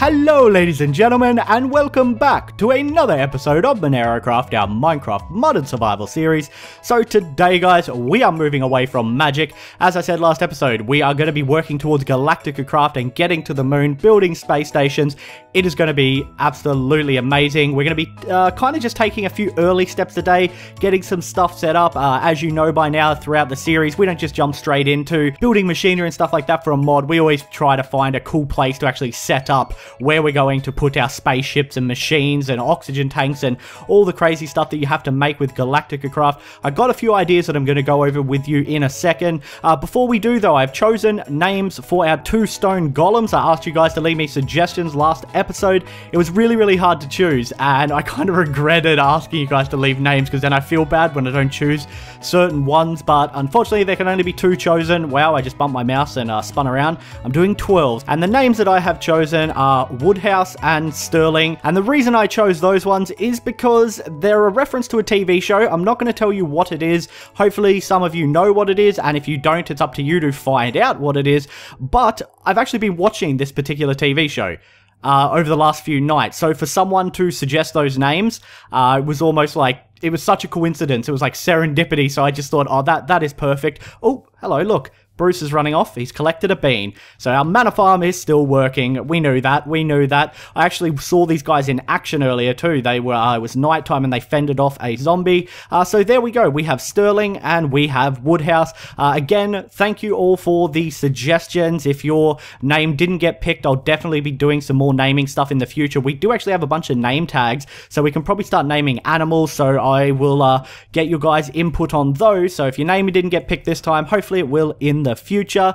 Hello ladies and gentlemen, and welcome back to another episode of MenaeroCraft, our Minecraft Modern Survival series. So today guys, we are moving away from magic. As I said last episode, we are going to be working towards Galacticacraft and getting to the moon, building space stations. It is going to be absolutely amazing. We're going to be kind of just taking a few early steps today, getting some stuff set up. As you know by now throughout the series, we don't just jump straight into building machinery and stuff like that for a mod. We always try to find a cool place to actually set up where we're going to put our spaceships and machines and oxygen tanks and all the crazy stuff that you have to make with Galacticacraft. I got a few ideas that I'm going to go over with you in a second. Before we do though, I've chosen names for our 2 stone golems. I asked you guys to leave me suggestions last episode. It was really hard to choose, and I kind of regretted asking you guys to leave names because then I feel bad when I don't choose certain ones, but unfortunately there can only be 2 chosen. Wow, I just bumped my mouse and spun around. I'm doing 12s, and the names that I have chosen are Woodhouse and Sterling, and the reason I chose those ones is because they're a reference to a TV show. I'm not going to tell you what it is. Hopefully some of you know what it is, and if you don't, it's up to you to find out what it is, but I've actually been watching this particular TV show over the last few nights. So for someone to suggest those names, it was almost like, it was such a coincidence. It was like serendipity. So I just thought, oh, that is perfect. Oh, hello, look. Bruce is running off. He's collected a bean. So our mana farm is still working. We knew that. We knew that. I actually saw these guys in action earlier too. They were, it was nighttime and they fended off a zombie. So there we go. We have Sterling and we have Woodhouse. Again, thank you all for the suggestions. If your name didn't get picked, I'll definitely be doing some more naming stuff in the future. We do actually have a bunch of name tags, so we can probably start naming animals. So I will get you guys input on those. So if your name didn't get picked this time, hopefully it will in the future.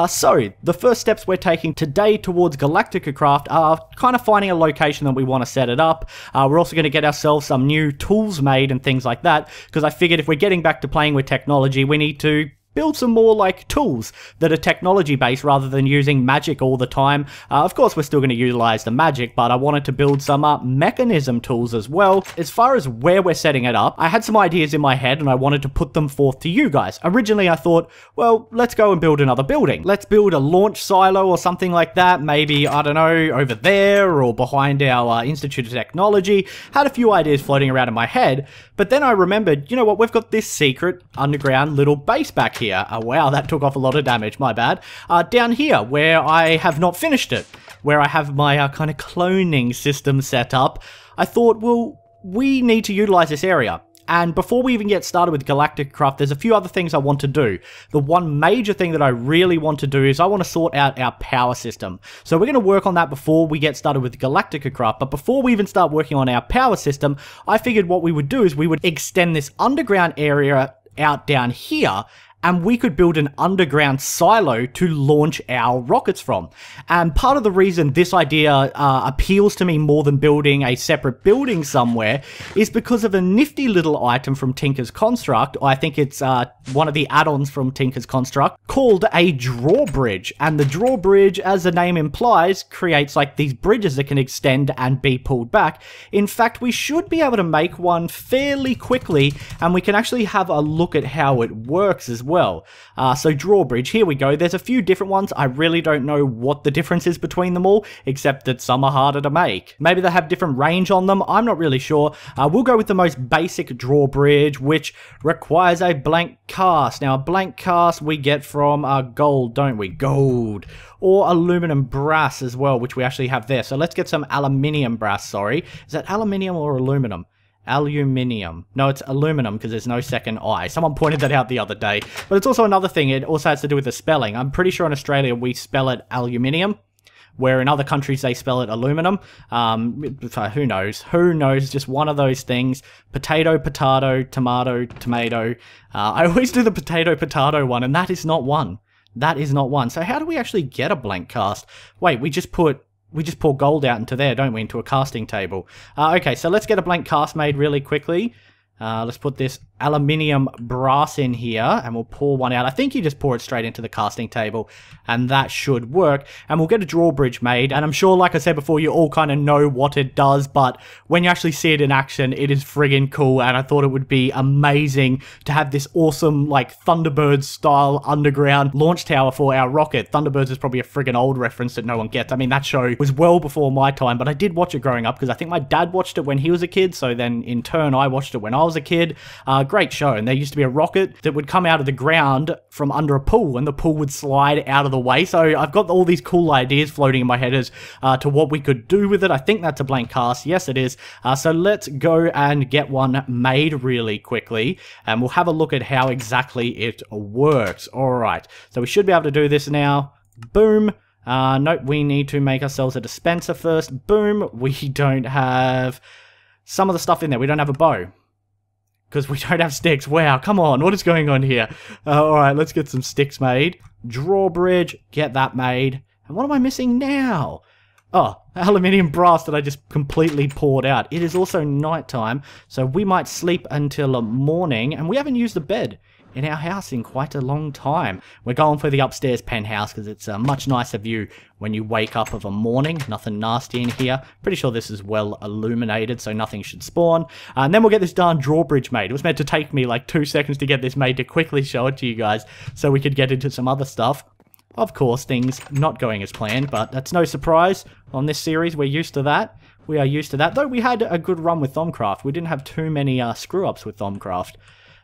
So the first steps we're taking today towards Galacticacraft are kind of finding a location that we want to set it up. We're also going to get ourselves some new tools made and things like that, because I figured if we're getting back to playing with technology, we need to build some more like tools that are technology based rather than using magic all the time. Of course we're still going to utilize the magic, but I wanted to build some mechanism tools as well. As far as where we're setting it up, I had some ideas in my head and I wanted to put them forth to you guys. Originally I thought, well, let's go and build another building. Let's build a launch silo or something like that. Maybe, I don't know, over there or behind our Institute of Technology. Had a few ideas floating around in my head, but then I remembered, you know what, we've got this secret underground little base back here. Wow, that took off a lot of damage, my bad. Down here, where I have not finished it, where I have my kind of cloning system set up, I thought, well, we need to utilize this area. And before we even get started with Galacticacraft, there's a few other things I want to do. The one major thing that I really want to do is I want to sort out our power system. So we're going to work on that before we get started with Galacticacraft. But before we even start working on our power system, I figured what we would do is we would extend this underground area out down here, and we could build an underground silo to launch our rockets from. And part of the reason this idea appeals to me more than building a separate building somewhere is because of a nifty little item from Tinker's Construct. I think it's one of the add-ons from Tinker's Construct called a drawbridge. And the drawbridge, as the name implies, creates like these bridges that can extend and be pulled back. In fact, we should be able to make one fairly quickly, and we can actually have a look at how it works as well. So drawbridge, here we go. There's a few different ones. I really don't know what the difference is between them all, except that some are harder to make. Maybe they have different range on them. I'm not really sure. We'll go with the most basic drawbridge, which requires a blank cast. Now, a blank cast we get from gold, don't we? Gold. Or aluminum brass as well, which we actually have there. So let's get some aluminium brass, sorry. Is that aluminium or aluminum? Aluminium. No, it's aluminum because there's no second I. Someone pointed that out the other day. But it's also another thing. It also has to do with the spelling. I'm pretty sure in Australia we spell it aluminium, where in other countries they spell it aluminum. Who knows? Who knows? Just one of those things. Potato, potato, tomato, tomato. I always do the potato, potato one, and that is not one. That is not one. So how do we actually get a blank cast? Wait, we just pour gold out into there, don't we? Into a casting table. Okay, so let's get a blank cast made really quickly. Let's put this aluminium brass in here, and we'll pour one out. I think you just pour it straight into the casting table, and that should work. And we'll get a drawbridge made, and I'm sure, like I said before, you all kind of know what it does, but when you actually see it in action, it is friggin' cool, and I thought it would be amazing to have this awesome, like, Thunderbird-style underground launch tower for our rocket. Thunderbirds is probably a friggin' old reference that no one gets. I mean, that show was well before my time, but I did watch it growing up, because I think my dad watched it when he was a kid, so then, in turn, I watched it when I was a kid. Great show, and there used to be a rocket that would come out of the ground from under a pool, and the pool would slide out of the way. So I've got all these cool ideas floating in my head as to what we could do with it. I think that's a blank cast. Yes, it is. So let's go and get one made really quickly, and we'll have a look at how exactly it works. All right, so we should be able to do this now. Boom. Nope, we need to make ourselves a dispenser first. Boom. We don't have some of the stuff in there. We don't have a bow, because we don't have sticks. Wow, come on, what is going on here? Alright, let's get some sticks made. Drawbridge, get that made. And what am I missing now? Oh, aluminium brass that I just completely poured out. It is also nighttime, so we might sleep until morning, and we haven't used the bed in our house in quite a long time. We're going for the upstairs penthouse because it's a much nicer view when you wake up of a morning. Nothing nasty in here. Pretty sure this is well illuminated, so nothing should spawn. And then we'll get this darn drawbridge made. It was meant to take me like 2 seconds to get this made to quickly show it to you guys so we could get into some other stuff. Of course, things not going as planned, but that's no surprise. On this series, we're used to that. We are used to that. Though we had a good run with Buildcraft. We didn't have too many screw-ups with Buildcraft.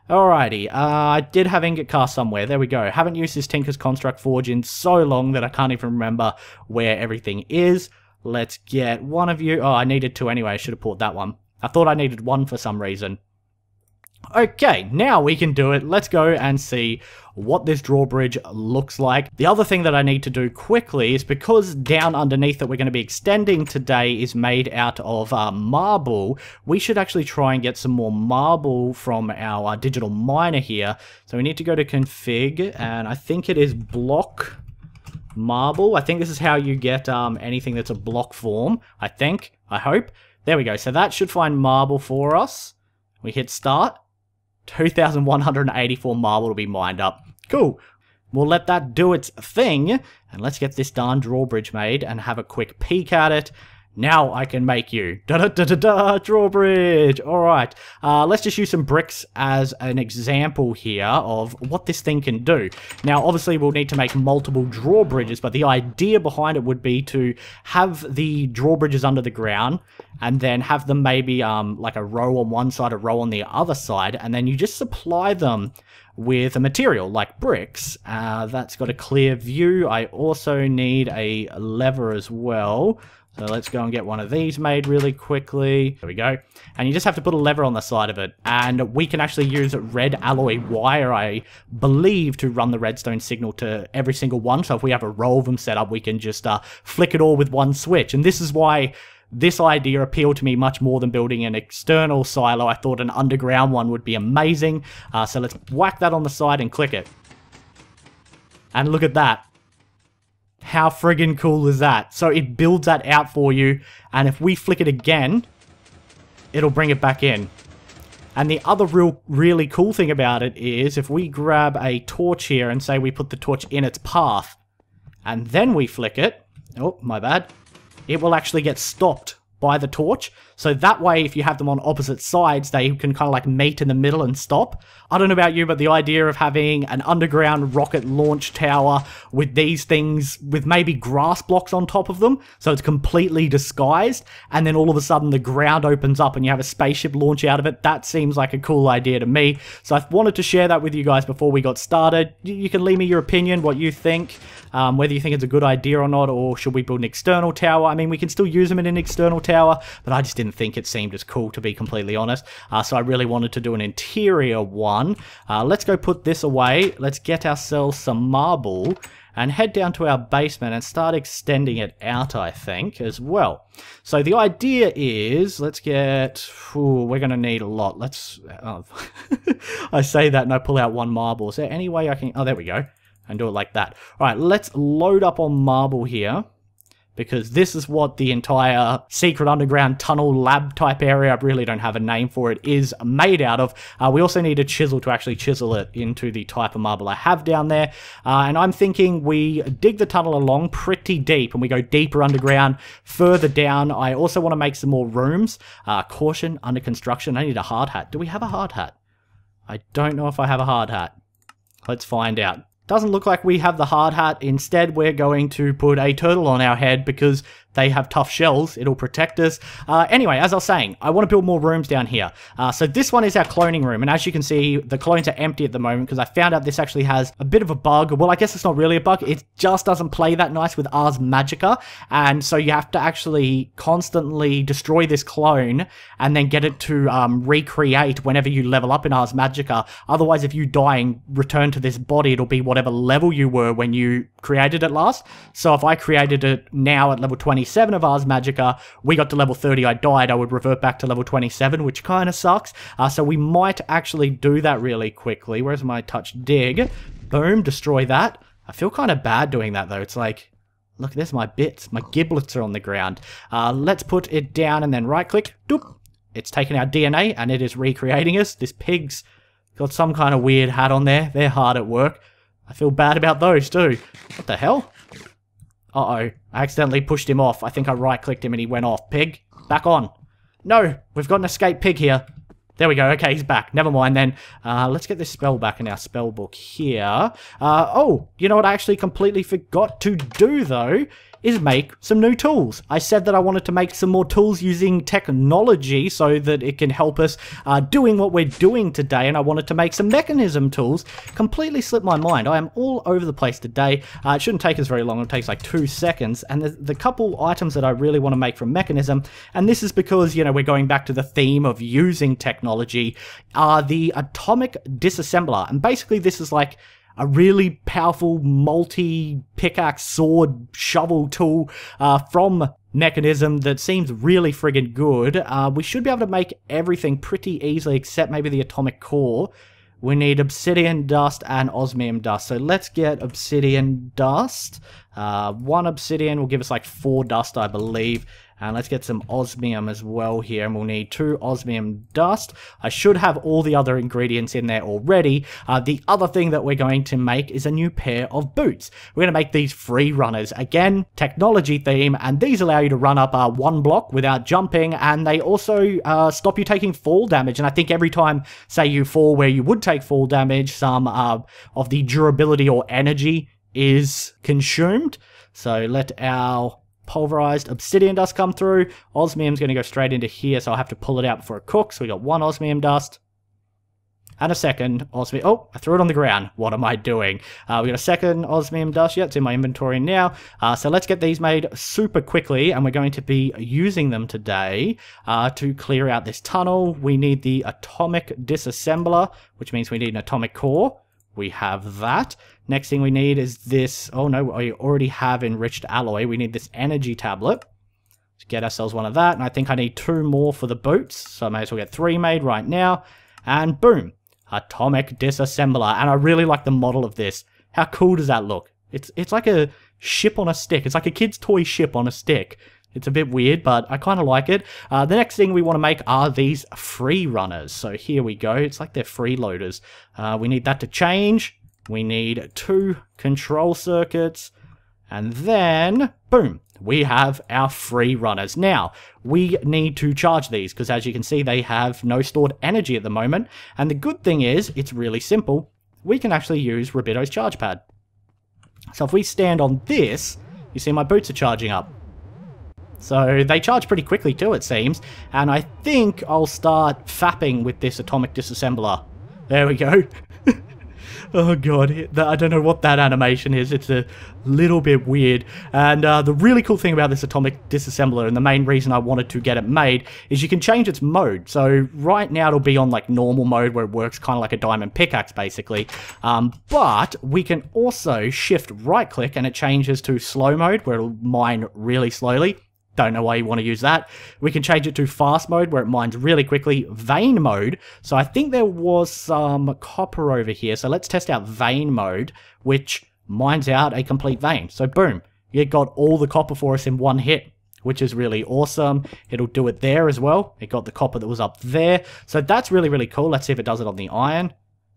Alrighty, I did have ingot cast somewhere. There we go. Haven't used this Tinker's Construct Forge in so long that I can't even remember where everything is. Let's get one of you. Oh, I needed 2 anyway. I should have pulled that one. I thought I needed 1 for some reason. Okay, now we can do it. Let's go and see what this drawbridge looks like. The other thing that I need to do quickly is, because down underneath that we're going to be extending today is made out of marble, we should actually try and get some more marble from our digital miner here. So we need to go to config, and I think it is block marble. I think this is how you get anything that's a block form, I think. I hope. There we go. So that should find marble for us. We hit start. 2,184 marble to be mined up. Cool. We'll let that do its thing, and let's get this darn drawbridge made and have a quick peek at it. Now I can make you. Da-da-da-da-da, drawbridge. Alright, let's just use some bricks as an example here of what this thing can do. Now, obviously, we'll need to make multiple drawbridges, but the idea behind it would be to have the drawbridges under the ground, and then have them maybe like a row on one side, a row on the other side, and then you just supply them with a material like bricks. That's got a clear view. I also need a lever as well. So let's go and get one of these made really quickly. There we go. And you just have to put a lever on the side of it. And we can actually use red alloy wire, I believe, to run the redstone signal to every single one. So if we have a row of them set up, we can just flick it all with one switch. And this is why this idea appealed to me much more than building an external silo. I thought an underground one would be amazing. So let's whack that on the side and click it. And look at that. How friggin' cool is that? So it builds that out for you, and if we flick it again, it'll bring it back in. And the other really cool thing about it is, if we grab a torch here and say we put the torch in its path, and then we flick it, oh, my bad, it will actually get stopped by the torch. So that way, if you have them on opposite sides, they can kind of like meet in the middle and stop. I don't know about you, but the idea of having an underground rocket launch tower with these things with maybe grass blocks on top of them, so it's completely disguised, and then all of a sudden the ground opens up and you have a spaceship launch out of it, that seems like a cool idea to me. So I wanted to share that with you guys before we got started. You can leave me your opinion, what you think, whether you think it's a good idea or not, or should we build an external tower. I mean, we can still use them in an external tower, but I just didn't think it seemed as cool, to be completely honest. So I really wanted to do an interior one. Let's go put this away. Let's get ourselves some marble and head down to our basement and start extending it out, I think, as well. So the idea is, let's get... Ooh, we're going to need a lot. Let's... Oh, I say that and I pull out one marble. Is there any way I can... Oh, there we go. And do it like that. All right, let's load up on marble here. because this is what the entire secret underground tunnel lab type area, I really don't have a name for it, is made out of. We also need a chisel to actually chisel it into the type of marble I have down there. And I'm thinking we dig the tunnel along pretty deep and we go deeper underground, further down. I also want to make some more rooms. Caution, under construction. I need a hard hat. Do we have a hard hat? I don't know if I have a hard hat. Let's find out. Doesn't look like we have the hard hat. Instead, we're going to put a turtle on our head because they have tough shells. It'll protect us. Anyway, as I was saying, I want to build more rooms down here. So this one is our cloning room. And as you can see, the clones are empty at the moment because I found out this actually has a bit of a bug. Well, I guess it's not really a bug. It just doesn't play that nice with Ars Magica. And so you have to actually constantly destroy this clone and then get it to recreate whenever you level up in Ars Magica. Otherwise, if you die and return to this body, it'll be whatever level you were when you created it last. So if I created it now at level 27 of Ars Magica, we got to level 30, I died, I would revert back to level 27, which kind of sucks. So we might actually do that really quickly. Where's my touch dig? Boom, destroy that. I feel kind of bad doing that though. It's like, look, there's my bits. My giblets are on the ground. Let's put it down and then right click. Doop. It's taken our DNA and it is recreating us. This pig's got some kind of weird hat on there. They're hard at work. I feel bad about those too. What the hell? Uh-oh. I accidentally pushed him off. I think I right-clicked him and he went off. Pig, back on. No, we've got an escaped pig here. There we go. Okay, he's back. Never mind then. Let's get this spell back in our spell book here. Oh, you know what I actually completely forgot to do though? Is make some new tools. I said that I wanted to make some more tools using technology so that it can help us doing what we're doing today, and I wanted to make some mechanism tools. Completely slipped my mind. I am all over the place today. It shouldn't take us very long. It takes like 2 seconds, and the couple items that I really want to make from mechanism, and this is because, you know, we're going back to the theme of using technology, are the atomic disassembler, and basically this is like a really powerful multi-pickaxe, sword, shovel tool from Mechanism that seems really friggin' good. We should be able to make everything pretty easily except maybe the atomic core. We need obsidian dust and osmium dust. So let's get obsidian dust. 1 obsidian will give us like 4 dust, I believe. And let's get some osmium as well here, and we'll need 2 osmium dust. I should have all the other ingredients in there already. The other thing that we're going to make is a new pair of boots. We're going to make these free runners. Again, technology theme, and these allow you to run up 1 block without jumping, and they also stop you taking fall damage. And I think every time, say, you fall where you would take fall damage, some of the durability or energy is consumed. So let our pulverized obsidian dust come through. Osmium's going to go straight into here, so I'll have to pull it out before it cooks. So we got 1 osmium dust and a second osmium. Oh, I threw it on the ground. What am I doing? We got a second osmium dust. Yeah, it's in my inventory now. So let's get these made super quickly, and we're going to be using them today to clear out this tunnel. We need the atomic disassembler, which means we need an atomic core. We have that. Next thing we need is this. Oh no, we already have enriched alloy. We need this energy tablet to get ourselves one of that. And I think I need 2 more for the boots. So I may as well get 3 made right now. And boom, atomic disassembler. And I really like the model of this. How cool does that look? It's like a ship on a stick. It's like a kid's toy ship on a stick. It's a bit weird, but I kind of like it. The next thing we want to make are these free runners. So here we go. It's like they're freeloaders. We need that to change. We need 2 control circuits. And then, boom, we have our free runners. Now, we need to charge these because as you can see, they have no stored energy at the moment. And the good thing is, it's really simple. We can actually use Rabito's charge pad. So if we stand on this, you see my boots are charging up. So they charge pretty quickly too, it seems. And I think I'll start fapping with this atomic disassembler. There we go. Oh god, I don't know what that animation is. It's a little bit weird. And the really cool thing about this atomic disassembler, and the main reason I wanted to get it made, is you can change its mode. So right now it'll be on like normal mode where it works kind of like a diamond pickaxe basically. But we can also shift right click and it changes to slow mode where it'll mine really slowly. Don't know why you want to use that. We can change it to fast mode where it mines really quickly. Vein mode. So I think there was some copper over here. So let's test out vein mode, which mines out a complete vein. So boom. it got all the copper for us in one hit, which is really awesome. It'll do it there as well. It got the copper that was up there. So that's really, really cool. Let's see if it does it on the iron.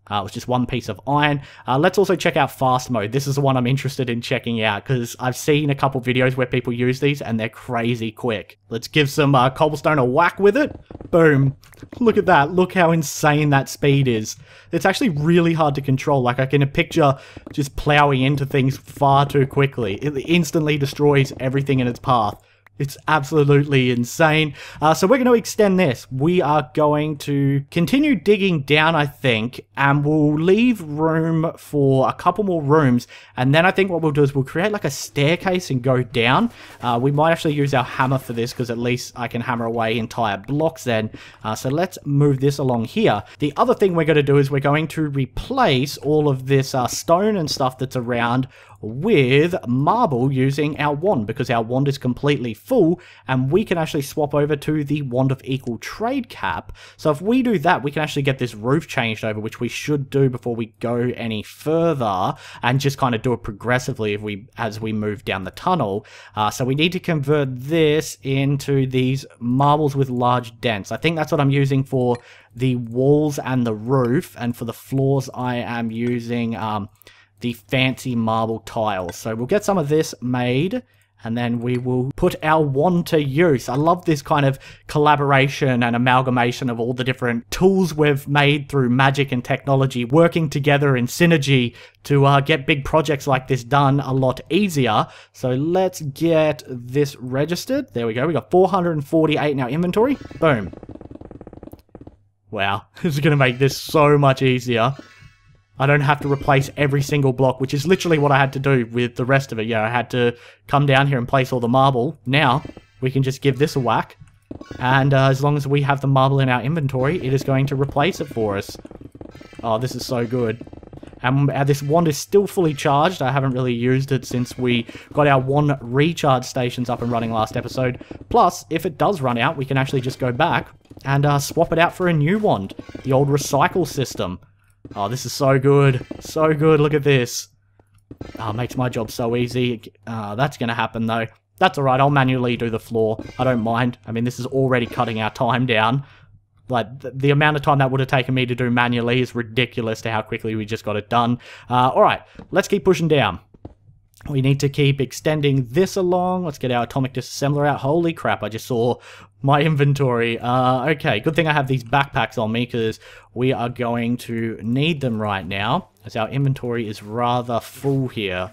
It was just one piece of iron. Let's also check out fast mode. This is the one I'm interested in checking out because I've seen a couple videos where people use these and they're crazy quick. Let's give some cobblestone a whack with it. Boom. Look at that. Look how insane that speed is. It's actually really hard to control. Like, I can picture just plowing into things far too quickly. It instantly destroys everything in its path. It's absolutely insane. So we're going to extend this. We are going to continue digging down, I think, and we'll leave room for a couple more rooms. And then I think what we'll do is we'll create like a staircase and go down. We might actually use our hammer for this because at least I can hammer away entire blocks then. So let's move this along here. The other thing we're going to do is we're going to replace all of this stone and stuff that's around with marble using our wand, because our wand is completely full and we can actually swap over to the wand of equal trade cap. So if we do that, we can actually get this roof changed over, which we should do before we go any further, and just kind of do it progressively as we move down the tunnel. So we need to convert this into these marbles with large dents. I think that's what I'm using for the walls and the roof, and for the floors I am using the fancy marble tiles. So we'll get some of this made, and then we will put our wand to use. I love this kind of collaboration and amalgamation of all the different tools we've made through magic and technology working together in synergy to get big projects like this done a lot easier. So let's get this registered. There we go. We got 448 in our inventory. Boom. Wow, this is going to make this so much easier. I don't have to replace every single block, which is literally what I had to do with the rest of it. Yeah, I had to come down here and place all the marble. Now, we can just give this a whack. And as long as we have the marble in our inventory, it is going to replace it for us. Oh, this is so good. And this wand is still fully charged. I haven't really used it since we got our wand recharge stations up and running last episode. Plus, if it does run out, we can actually just go back and swap it out for a new wand. The old recycle system. Oh, this is so good. So good. Look at this. Oh, makes my job so easy. That's going to happen, though. That's alright. I'll manually do the floor. I don't mind. I mean, this is already cutting our time down. Like, the amount of time that would have taken me to do manually is ridiculous to how quickly we just got it done. Alright, let's keep pushing down. We need to keep extending this along. Let's get our atomic disassembler out. Holy crap, I just saw my inventory. Okay, good thing I have these backpacks on me because we are going to need them right now, as our inventory is rather full here.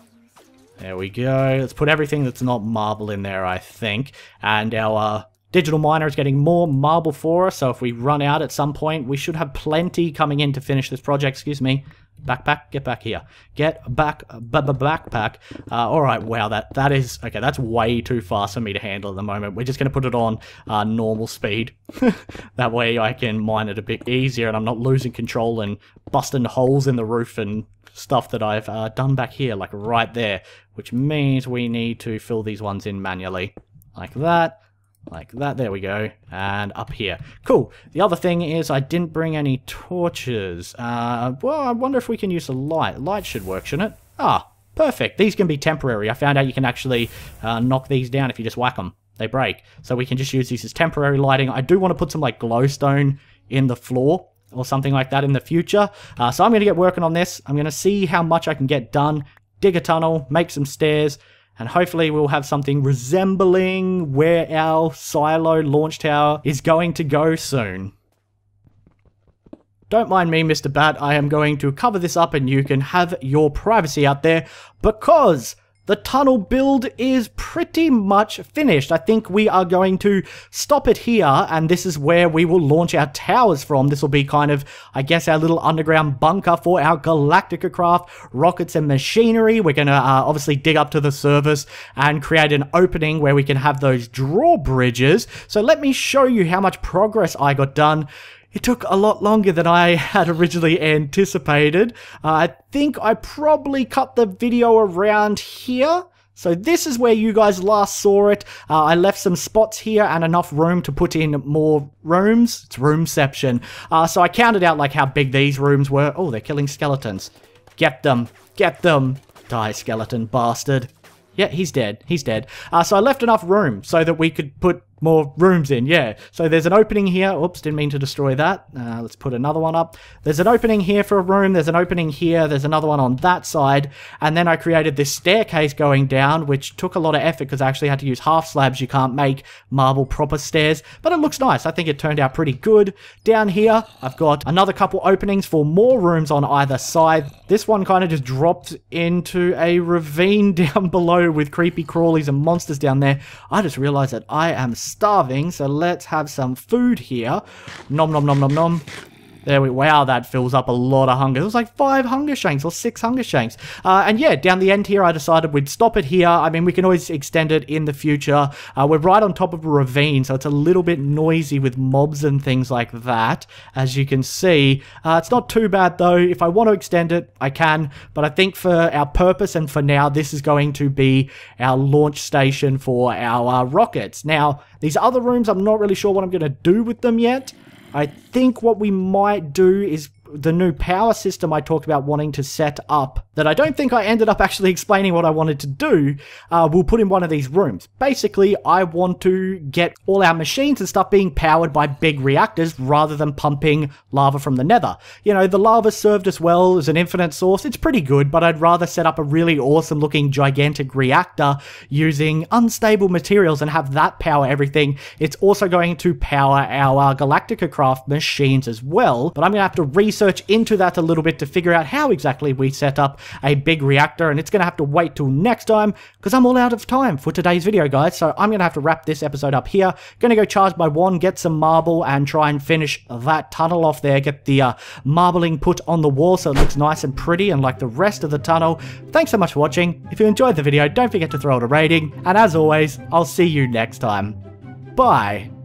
There we go. Let's put everything that's not marble in there, I think. And our digital miner is getting more marble for us, so if we run out at some point, we should have plenty coming in to finish this project. Excuse me. Backpack, get back here. Get back, backpack. Alright, wow, that is... Okay, that's way too fast for me to handle at the moment. We're just going to put it on normal speed. That way I can mine it a bit easier and I'm not losing control and busting holes in the roof and stuff that I've done back here, like right there. Which means we need to fill these ones in manually. Like that. Like that, there we go, and up here. Cool. The other thing is I didn't bring any torches. Well, I wonder if we can use a light. Light should work, shouldn't it? Ah, perfect. These can be temporary. I found out you can actually knock these down if you just whack them. They break. So we can just use these as temporary lighting. I do want to put some like glowstone in the floor or something like that in the future. So I'm going to get working on this. I'm going to see how much I can get done. Dig a tunnel, make some stairs, and hopefully we'll have something resembling where our silo launch tower is going to go soon. Don't mind me, Mr. Bat, I am going to cover this up and you can have your privacy out there, because the tunnel build is pretty much finished. I think we are going to stop it here, and this is where we will launch our towers from. This will be kind of, I guess, our little underground bunker for our MenaeroCraft rockets and machinery. We're going to obviously dig up to the surface and create an opening where we can have those drawbridges. So let me show you how much progress I got done. It took a lot longer than I had originally anticipated. I think I probably cut the video around here. So this is where you guys last saw it. I left some spots here and enough room to put in more rooms. It's roomception. So I counted out like how big these rooms were. Oh, they're killing skeletons. Get them. Get them. Die, skeleton bastard. Yeah, he's dead. He's dead. So I left enough room so that we could put more rooms in, yeah. So there's an opening here. Oops, didn't mean to destroy that. Let's put another one up. There's an opening here for a room. There's an opening here. There's another one on that side. And then I created this staircase going down, which took a lot of effort because I actually had to use half slabs. You can't make marble proper stairs, but it looks nice. I think it turned out pretty good. Down here, I've got another couple openings for more rooms on either side. This one kind of just dropped into a ravine down below with creepy crawlies and monsters down there. I just realized that I am starving, so let's have some food here. Nom nom nom nom nom. There we, wow, that fills up a lot of hunger. It was like 5 hunger shanks or 6 hunger shanks. And yeah, down the end here, I decided we'd stop it here. I mean, we can always extend it in the future. We're right on top of a ravine, so it's a little bit noisy with mobs and things like that, as you can see. It's not too bad though. If I want to extend it, I can, but I think for our purpose and for now, this is going to be our launch station for our rockets. Now, these other rooms, I'm not really sure what I'm going to do with them yet. I think what we might do is the new power system I talked about wanting to set up, that I don't think I ended up actually explaining what I wanted to do, we'll put in one of these rooms. Basically, I want to get all our machines and stuff being powered by big reactors rather than pumping lava from the nether. You know, the lava served us well as an infinite source. It's pretty good, but I'd rather set up a really awesome looking gigantic reactor using unstable materials and have that power everything. It's also going to power our MenaeroCraft machines as well, but I'm going to have to research into that a little bit to figure out how exactly we set up a big reactor, and it's going to have to wait till next time because I'm all out of time for today's video, guys. So I'm going to have to wrap this episode up here. Going to go charge my wand, get some marble, and try and finish that tunnel off there. Get the marbling put on the wall so it looks nice and pretty and like the rest of the tunnel. Thanks so much for watching. If you enjoyed the video, don't forget to throw it a rating, and as always, I'll see you next time. Bye.